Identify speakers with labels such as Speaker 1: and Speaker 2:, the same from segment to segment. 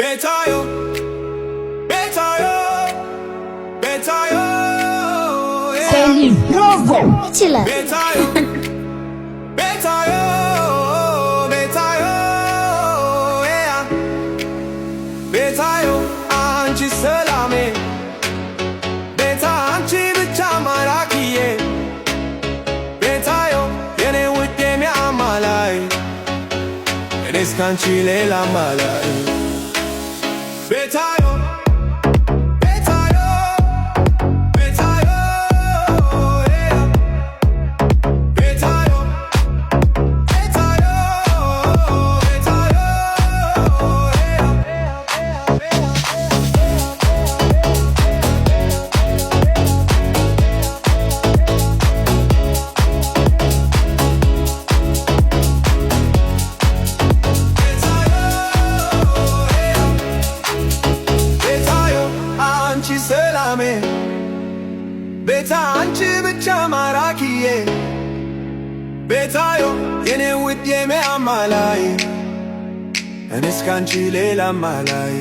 Speaker 1: ቤታዮ ቤታዮ ቤታዮ
Speaker 2: ይችላል።
Speaker 1: ቤታዮ ቤታዮ ቤታዮ ቤታዮ አንቺ ሰላሜ ቤታ አንቺ ብቻ ማራኪዬ ቤታዮ የኔ ውድ የሚያማላይ እኔስ ካንቺ ሌላ ማላይ ቤታዮ ቤታዮ ቤታዮ ቤታዮ ቤታዮ አንቺ ሰላሜ ቤታ አንቺ ብቻ ማራኪዬ ቤታዮ የኔ ውድ የሚያማላይ እኔስ ካንቺ ሌላ ማላይ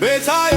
Speaker 1: ቤታዮ